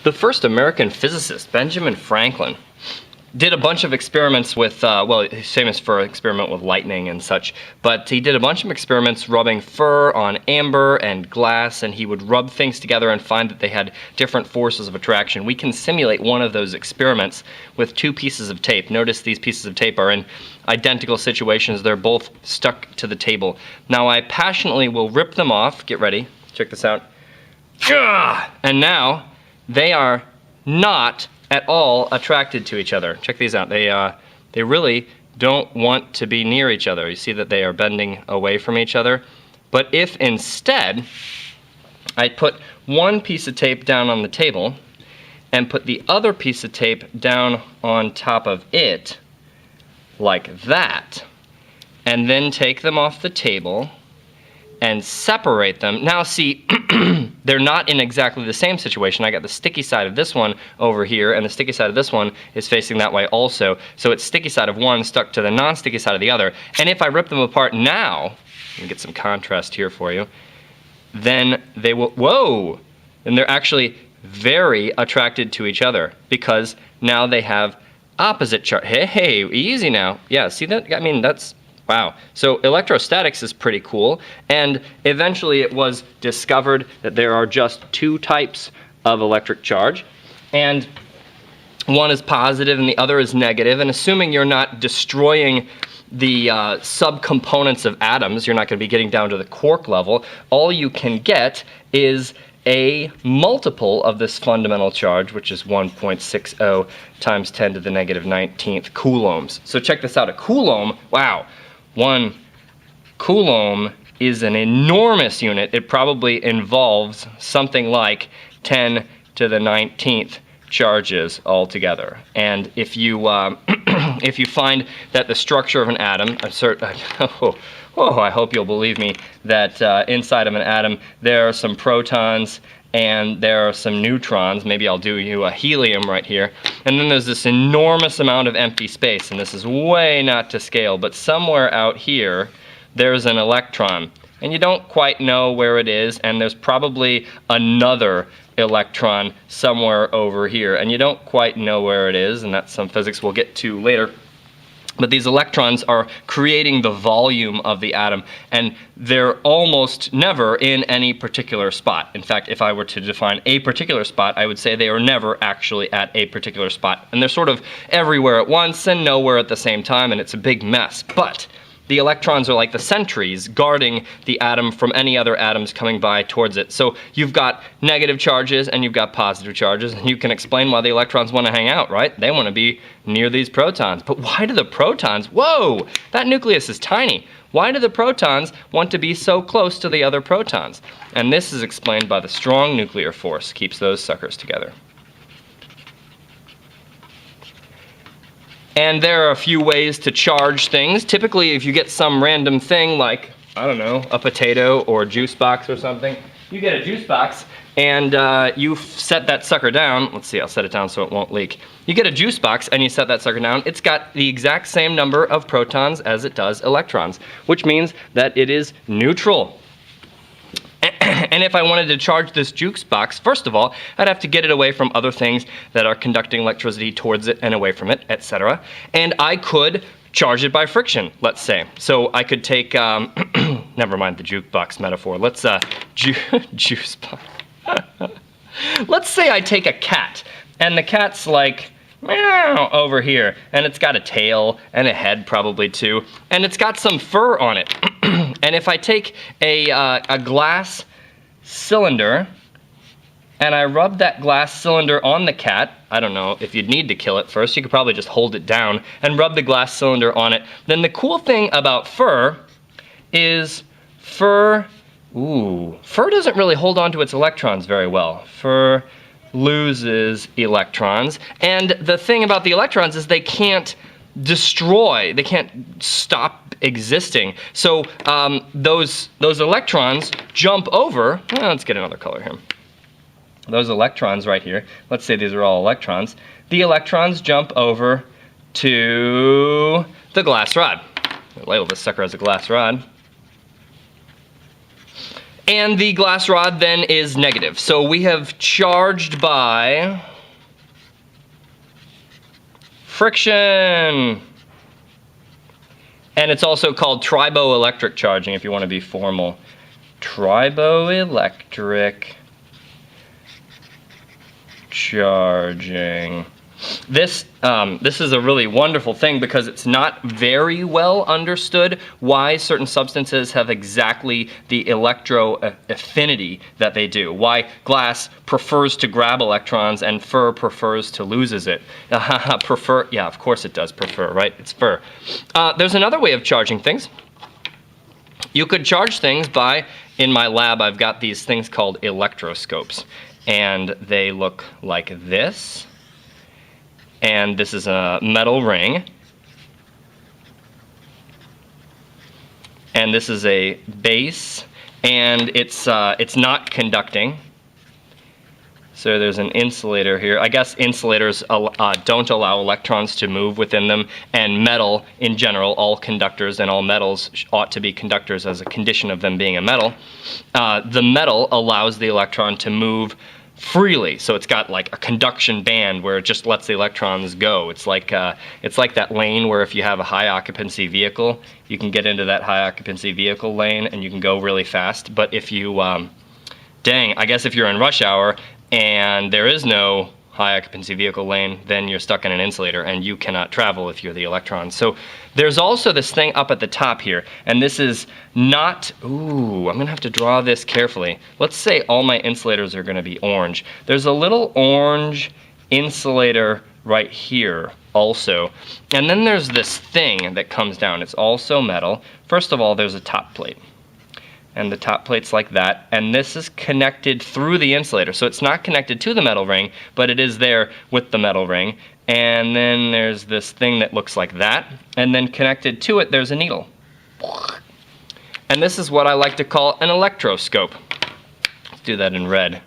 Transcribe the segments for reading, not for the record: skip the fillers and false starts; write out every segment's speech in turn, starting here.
The first American physicist, Benjamin Franklin, did a bunch of experiments with, well, he's famous for an experiment with lightning and such, but he did a bunch of experiments rubbing fur on amber and glass, and he would rub things together and find that they had different forces of attraction. We can simulate one of those experiments with two pieces of tape. Notice these pieces of tape are in identical situations. They're both stuck to the table. Now I passionately will rip them off. Get ready. Check this out. And now they are not at all attracted to each other. Check these out. They really don't want to be near each other. You see that they are bending away from each other. But if instead I put one piece of tape down on the table and put the other piece of tape down on top of it, like that, and then take them off the table and separate them. Now see, they're not in exactly the same situation. I got the sticky side of this one over here, and the sticky side of this one is facing that way also. So it's sticky side of one stuck to the non-sticky side of the other. And if I rip them apart now, let me get some contrast here for you, then they will, whoa! And they're actually very attracted to each other because now they have opposite charge. Hey, easy now. Yeah, see that? I mean, that's, wow. So electrostatics is pretty cool, and eventually it was discovered that there are just two types of electric charge, and one is positive and the other is negative, and assuming you're not destroying the subcomponents of atoms, you're not going to be getting down to the quark level, all you can get is a multiple of this fundamental charge, which is 1.60 times 10 to the negative 19th coulombs. So check this out, a coulomb, wow. 1 coulomb is an enormous unit. It probably involves something like 10 to the 19th charges altogether. And if you if you find that the structure of an atom, I hope you'll believe me that inside of an atom there are some protons and there are some neutrons. Maybe I'll do you a helium right here. And then there's this enormous amount of empty space, and this is way not to scale, but somewhere out here there's an electron. And you don't quite know where it is, and there's probably another electron somewhere over here, and you don't quite know where it is, and that's some physics we'll get to later. But these electrons are creating the volume of the atom, and they're almost never in any particular spot. In fact, if I were to define a particular spot, I would say they are never actually at a particular spot. And they're sort of everywhere at once and nowhere at the same time, and it's a big mess. But the electrons are like the sentries guarding the atom from any other atoms coming by towards it. So you've got negative charges and you've got positive charges, and you can explain why the electrons want to hang out, right? They want to be near these protons. But why do the protons, whoa, that nucleus is tiny. Why do the protons want to be so close to the other protons? And this is explained by the strong nuclear force, keeps those suckers together. And there are a few ways to charge things. Typically, if you get some random thing like, I don't know, a potato or a juice box or something, you get a juice box and you set that sucker down. Let's see, I'll set it down so it won't leak. You get a juice box and you set that sucker down. It's got the exact same number of protons as it does electrons, which means that it is neutral. And if I wanted to charge this juice box, first of all, I'd have to get it away from other things that are conducting electricity towards it and away from it, etc. And I could charge it by friction, let's say. So I could take, never mind the jukebox metaphor. Let's, juice box. Let's say I take a cat, and the cat's like, meow, over here, and it's got a tail and a head probably too, and it's got some fur on it. And if I take a glass cylinder and I rub that glass cylinder on the cat, I don't know if you'd need to kill it first, you could probably just hold it down and rub the glass cylinder on it, then the cool thing about fur is fur doesn't really hold on to its electrons very well. Fur loses electrons, and the thing about the electrons is they can't destroy, they can't stop existing. So those electrons jump over, well, let's get another color here. Those electrons right here, let's say these are all electrons, the electrons jump over to the glass rod. I'll label this sucker as a glass rod. And the glass rod then is negative. So we have charged by friction. And it's also called triboelectric charging if you want to be formal. Triboelectric charging. This is a really wonderful thing because it's not very well understood why certain substances have exactly the electro affinity that they do. Why glass prefers to grab electrons and fur prefers to loses it. Prefer, yeah, of course it does prefer, right? It's fur. There's another way of charging things. You could charge things by, in my lab, I've got these things called electroscopes. And they look like this. And this is a metal ring. And this is a base. And it's not conducting. So there's an insulator here. I guess insulators don't allow electrons to move within them, and metal in general, all conductors and all metals ought to be conductors as a condition of them being a metal. The metal allows the electron to move freely, so it's got like a conduction band where it just lets the electrons go. It's like that lane where if you have a high occupancy vehicle, you can get into that high occupancy vehicle lane and you can go really fast. But if you, I guess if you're in rush hour and there is no high occupancy vehicle lane, then you're stuck in an insulator and you cannot travel if you're the electrons. So there's also this thing up at the top here, and this is not, ooh, I'm gonna have to draw this carefully. Let's say all my insulators are gonna be orange. There's a little orange insulator right here also. And then there's this thing that comes down. It's also metal. First of all, there's a top plate. And the top plate's like that, and this is connected through the insulator. So it's not connected to the metal ring, but it is there with the metal ring. And then there's this thing that looks like that, and then connected to it there's a needle. And this is what I like to call an electroscope. Let's do that in red.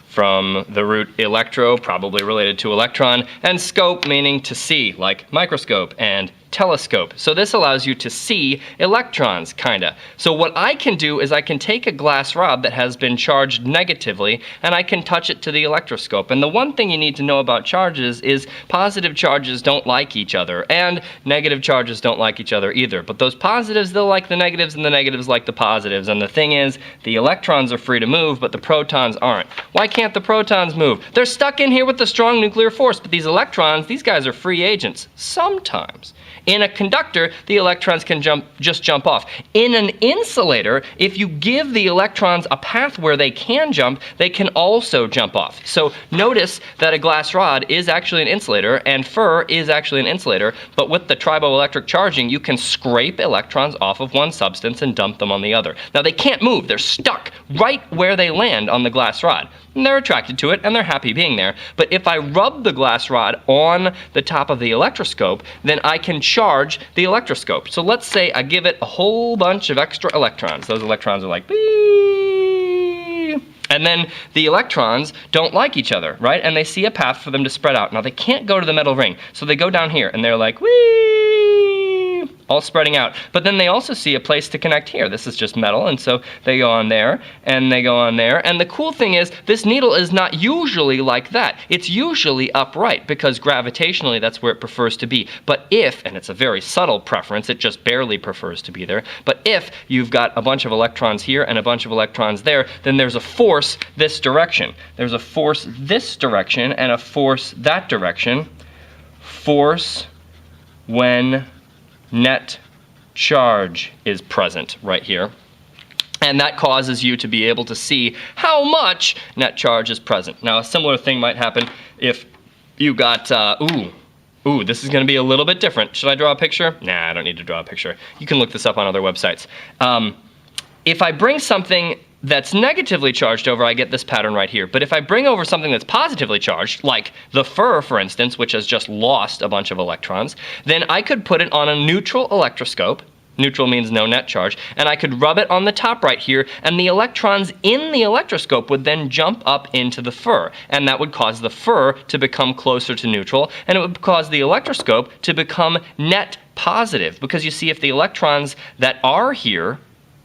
From the root electro, probably related to electron, and scope meaning to see, like microscope and telescope. So this allows you to see electrons, kinda. So what I can do is I can take a glass rod that has been charged negatively and I can touch it to the electroscope. And the one thing you need to know about charges is positive charges don't like each other and negative charges don't like each other either. But those positives, they'll like the negatives and the negatives like the positives. And the thing is, the electrons are free to move, but the protons aren't. Why can't the protons move? They're stuck in here with the strong nuclear force, but these electrons, these guys are free agents. Sometimes. In a conductor, the electrons can just jump off. In an insulator, if you give the electrons a path where they can jump, they can also jump off. So notice that a glass rod is actually an insulator and fur is actually an insulator, but with the triboelectric charging, you can scrape electrons off of one substance and dump them on the other. Now they can't move, they're stuck right where they land on the glass rod. And they're attracted to it and they're happy being there. But if I rub the glass rod on the top of the electroscope, then I can charge the electroscope. So let's say I give it a whole bunch of extra electrons. Those electrons are like, beep. And then the electrons don't like each other, right? And they see a path for them to spread out. Now they can't go to the metal ring, so they go down here and they're like, whee, all spreading out. But then they also see a place to connect here. This is just metal, and so they go on there, and they go on there. And the cool thing is, this needle is not usually like that. It's usually upright, because gravitationally that's where it prefers to be. But if, and it's a very subtle preference, it just barely prefers to be there, but if you've got a bunch of electrons here and a bunch of electrons there, then there's a force this direction. There's a force this direction and a force that direction. Force when net charge is present right here. And that causes you to be able to see how much net charge is present. Now, a similar thing might happen if you got, ooh, this is going to be a little bit different. Should I draw a picture? Nah, I don't need to draw a picture. You can look this up on other websites. If I bring something that's negatively charged over, I get this pattern right here. But if I bring over something that's positively charged, like the fur, for instance, which has just lost a bunch of electrons, then I could put it on a neutral electroscope. Neutral means no net charge. And I could rub it on the top right here, and the electrons in the electroscope would then jump up into the fur. And that would cause the fur to become closer to neutral, and it would cause the electroscope to become net positive. Because you see, if the electrons that are here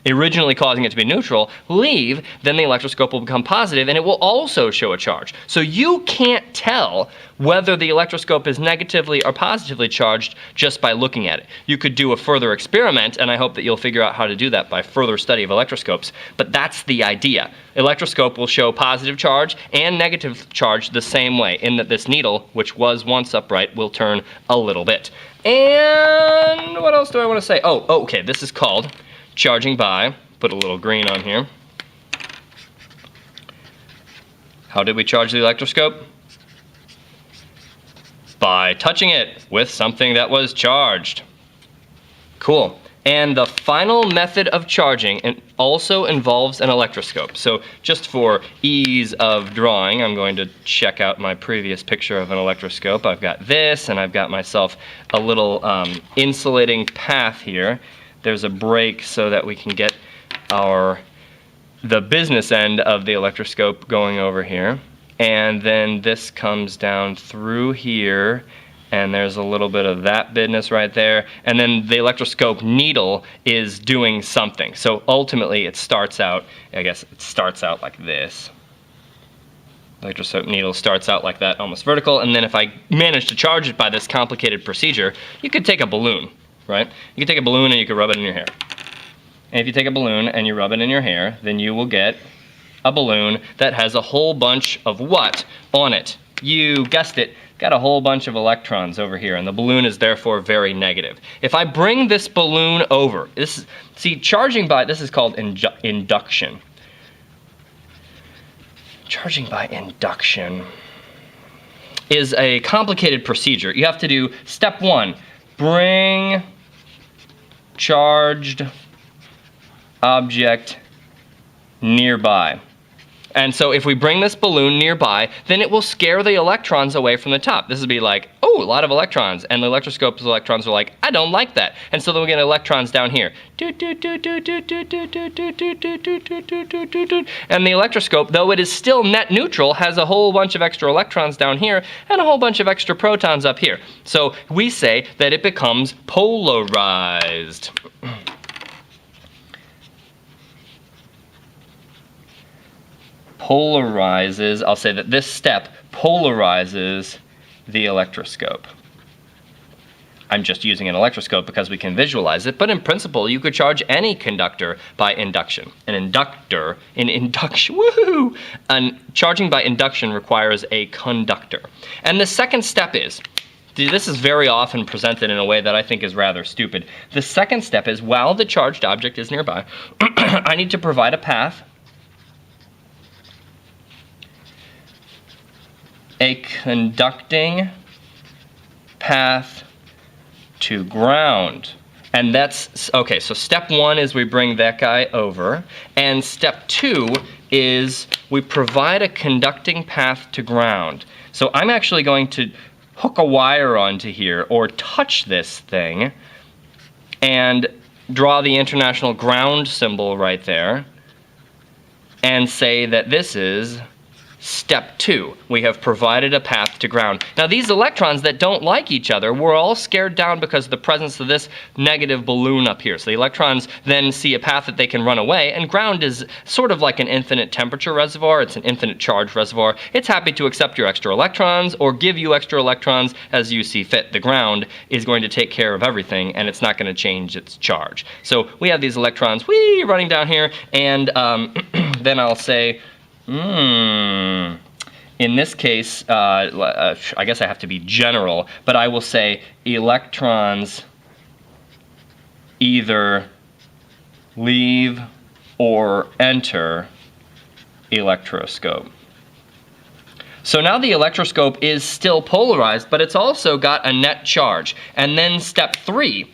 originally causing it to be neutral, leave, then the electroscope will become positive and it will also show a charge. So you can't tell whether the electroscope is negatively or positively charged just by looking at it. You could do a further experiment, and I hope that you'll figure out how to do that by further study of electroscopes, but that's the idea. Electroscope will show positive charge and negative charge the same way, in that this needle, which was once upright, will turn a little bit. And what else do I want to say? Oh, okay, this is called charging by, put a little green on here. How did we charge the electroscope? By touching it with something that was charged. Cool. And the final method of charging also involves an electroscope. So just for ease of drawing, I'm going to check out my previous picture of an electroscope. I've got this, and I've got myself a little insulating path here. There's a break so that we can get the business end of the electroscope going over here. And then this comes down through here, and there's a little bit of that business right there. And then the electroscope needle is doing something. So ultimately it starts out, I guess it starts out like this. Electroscope needle starts out like that, almost vertical. And then if I manage to charge it by this complicated procedure, you could take a balloon. Right? You can take a balloon and you can rub it in your hair. And if you take a balloon and you rub it in your hair, then you will get a balloon that has a whole bunch of what on it? You guessed it, got a whole bunch of electrons over here, and the balloon is therefore very negative. If I bring this balloon over, charging by, this is called induction. Charging by induction is a complicated procedure. You have to do step 1, bring charged object nearby. And so if we bring this balloon nearby, then it will scare the electrons away from the top. This would be like, oh, a lot of electrons. And the electroscope's electrons are like, I don't like that. And so then we get electrons down here. And the electroscope, though it is still net neutral, has a whole bunch of extra electrons down here and a whole bunch of extra protons up here. So we say that it becomes polarized. Polarizes, I'll say that this step polarizes the electroscope. I'm just using an electroscope because we can visualize it, but in principle you could charge any conductor by induction. Woohoo! And charging by induction requires a conductor. And the second step is, this is very often presented in a way that I think is rather stupid. The second step is, while the charged object is nearby, I need to provide a path, a conducting path to ground. And that's, okay, so step 1 is we bring that guy over, and step 2 is we provide a conducting path to ground. So I'm actually going to hook a wire onto here, or touch this thing, and draw the international ground symbol right there, and say that this is step 2. We have provided a path to ground. Now these electrons that don't like each other were all scared down because of the presence of this negative balloon up here. So the electrons then see a path that they can run away, and ground is sort of like an infinite temperature reservoir. It's an infinite charge reservoir. It's happy to accept your extra electrons or give you extra electrons as you see fit. The ground is going to take care of everything, and it's not going to change its charge. So we have these electrons running down here, and then I'll say, in this case, I guess I have to be general, but I will say electrons either leave or enter electroscope. So now the electroscope is still polarized, but it's also got a net charge. And then step 3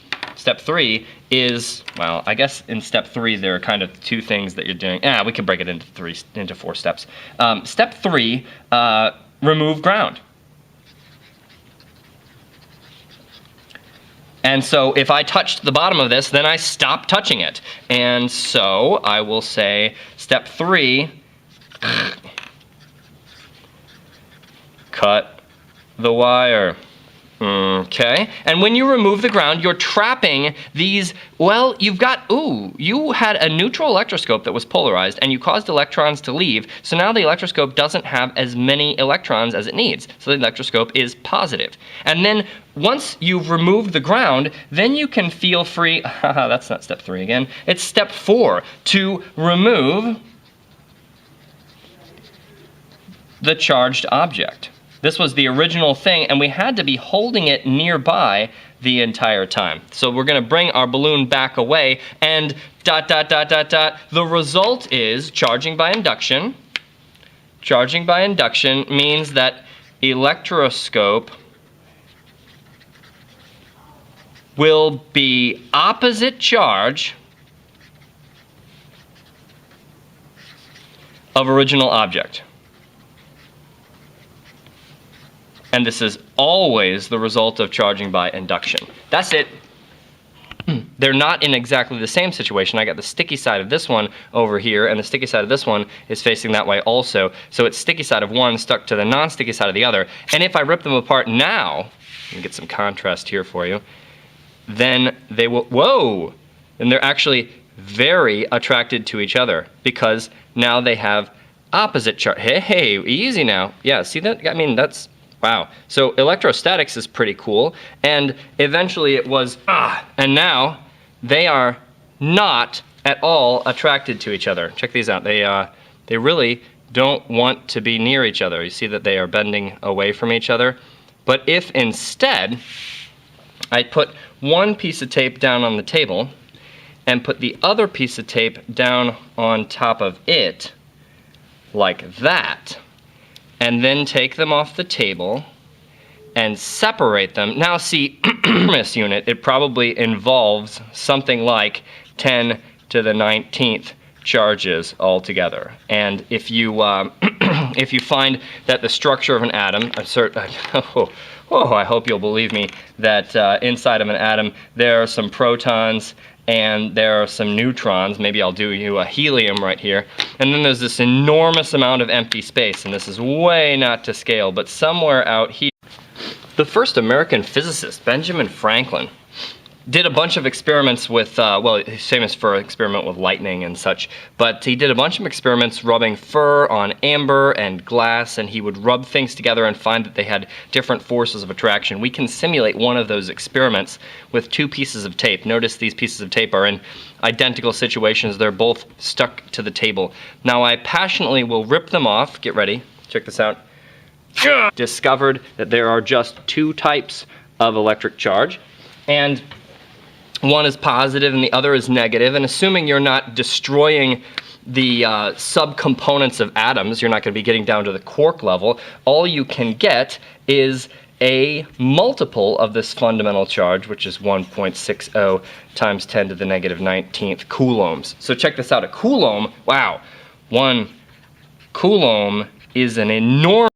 is, well, I guess in step 3 there are kind of 2 things that you're doing. We can break it into 4 steps. Step 3, remove ground. And so if I touched the bottom of this, then I stop touching it. And so I will say step 3, cut the wire. Okay, and when you remove the ground, you're trapping these, well, you had a neutral electroscope that was polarized and you caused electrons to leave, so now the electroscope doesn't have as many electrons as it needs, so the electroscope is positive. And then once you've removed the ground, then you can feel free, that's not step 3 again, it's step 4, to remove the charged object. This was the original thing, and we had to be holding it nearby the entire time. So we're gonna bring our balloon back away, and ... The result is charging by induction. Charging by induction means that electroscope will be opposite charge of original object. And this is always the result of charging by induction. That's it. They're not in exactly the same situation. I got the sticky side of this one over here, and the sticky side of this one is facing that way also. So it's sticky side of one stuck to the non-sticky side of the other. And if I rip them apart now, let me get some contrast here for you, then they will, whoa! And they're actually very attracted to each other because now they have opposite charge. Hey, easy now. Yeah, see that? I mean, that's, wow. So electrostatics is pretty cool, and eventually it was, and now they are not at all attracted to each other. Check these out. They really don't want to be near each other. You see that they are bending away from each other. But if instead I put one piece of tape down on the table and put the other piece of tape down on top of it, like that, and then take them off the table and separate them. Now see, this unit, it probably involves something like 10 to the 19th charges altogether. And if you if you find that the structure of an atom, I hope you'll believe me that inside of an atom there are some protons and there are some neutrons. Maybe I'll do you a helium right here. And then there's this enormous amount of empty space, and this is way not to scale, but somewhere out here. The first American physicist, Benjamin Franklin, did a bunch of experiments with, well, he's famous for an experiment with lightning and such, but he did a bunch of experiments rubbing fur on amber and glass, and he would rub things together and find that they had different forces of attraction. We can simulate one of those experiments with 2 pieces of tape. Notice these pieces of tape are in identical situations. They're both stuck to the table. Now I passionately will rip them off. Get ready. Check this out. Discovered that there are just 2 types of electric charge, and one is positive and the other is negative, and assuming you're not destroying the subcomponents of atoms, you're not going to be getting down to the quark level, all you can get is a multiple of this fundamental charge, which is 1.60 times 10 to the negative 19th coulombs. So check this out, a coulomb, wow, 1 coulomb is an enormous